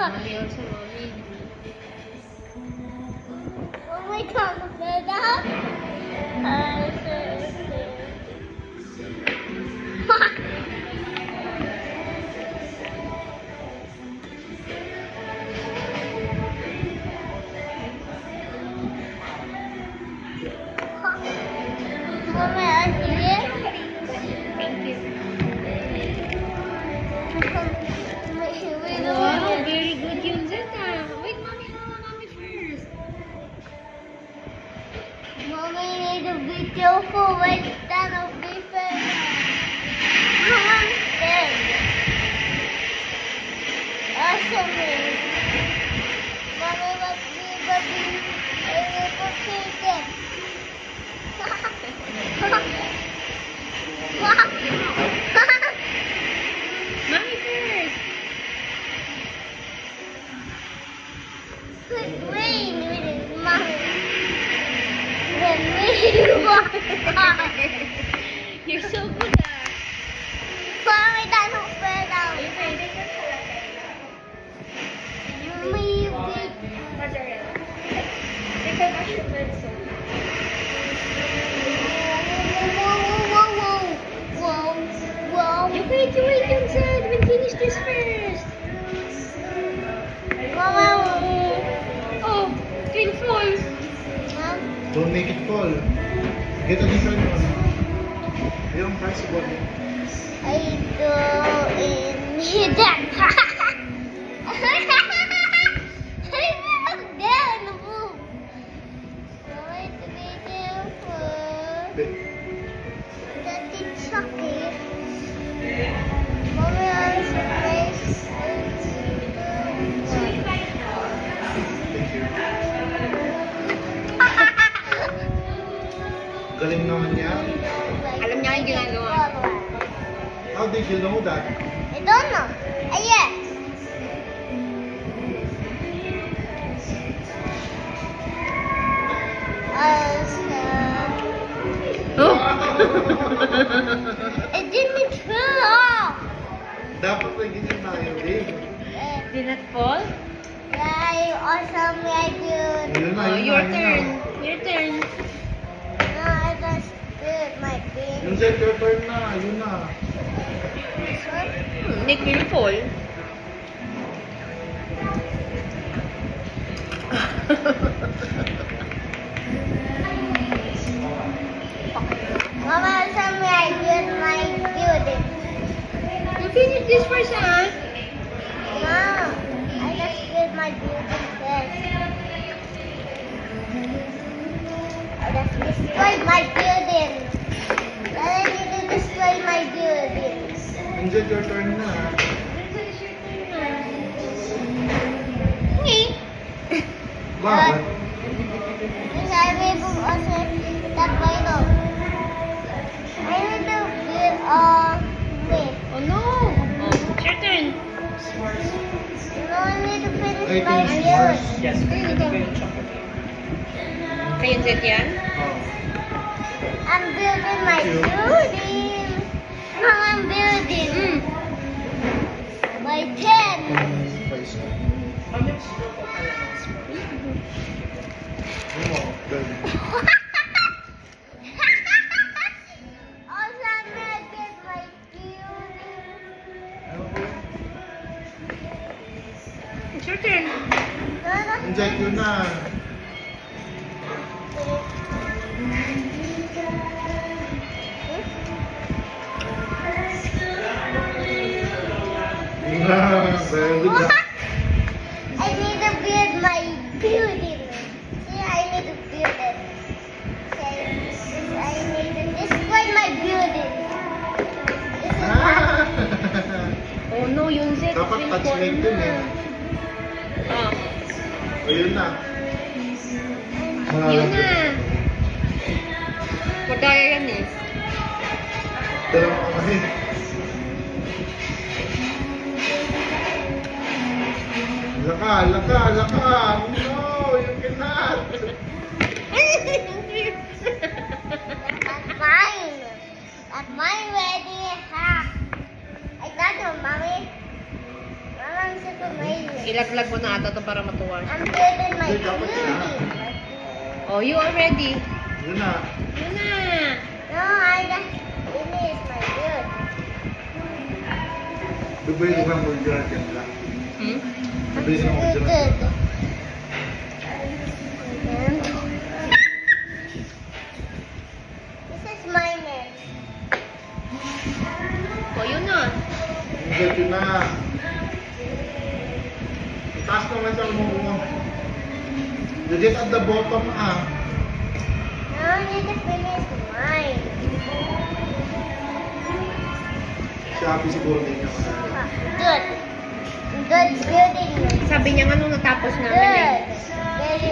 Mommy also, mommy. Oh my God, Beda. Mommy, I see it. Thank you. We Wow, very good yun, Zeta. Wait, mommy, mommy first. Mommy need to be careful when stand up different. Come on, stand. Awesome. Mommy must be the bee. I will protect it. Mommy first. Quick rain with his mommy. Then we walk. You're so good, ah. Mommy doesn't fall down. Mommy, whoa. You wait, yun, Zed. We'll finish this first. Mama, Oh, can fall. Don't make it fall. Get a different one. Yung price of one. I do in that. I look down the move. Mommy, to be careful. That it's okay. Mommy, I'm surprised. Galing naman niya. Alam niya yung ginagawa. How did you know that? I don't know. Yes. Oh! It didn't fall off. Dapat may ganyan tayo, Dave. Did not fall? I awesome like you. Yun na, Oh, yun your na, yun turn. na. Your turn. No, I just did my thing. Yung set your turn na, yun na. This one? It will fall. Mama, awesome like you my building. You finish this first, ah. No, I just did my building first. I just destroyed my building. Then I need to destroy my building. Yung set your turn na. Bakit? Sabi po kasi tatlo ito. I need to build me. Oh no! Oh, it's your turn. No, I need to finish I my think build. Yes. Kayo, Zed, yan? Oh. I'm building my building. No, I'm building. My 10. Spice ko. Ano mo? Galing. Also, I'm gonna get my building. Ano po? It's your turn. No, no. Inject yun na. Very good. What? I need to build my building. See, I need to build it. Okay, I need to destroy my building. This is Ah! Oh no, yung Zed. Dapat it will touch fall like dun eh. Ah, Ayun na. yun na. Madaya yan eh. Dalawa ka kasi. Laka, laka, laka. No, you cannot. That's mine. That's mine ready. Ha. I got you, mommy. Mama, I'm super amazing. Ilaglag mo na ata to para matuwa. I'm building my Good, dapat na. building. Oh, you are ready. Yun na. Yun na. No, I just finish my build. Bibili ko ng burger yan lang. Hmm? Bibili ko ng burger Good. yan. And this is my name. Oh, yun na. Good, yun na. Taas naman sa mo. Legit at the bottom ah. Now I need to finish mine. Si Happy siguro din niya. Good. Good building. Sabi niya nga nung natapos namin eh. Good. Very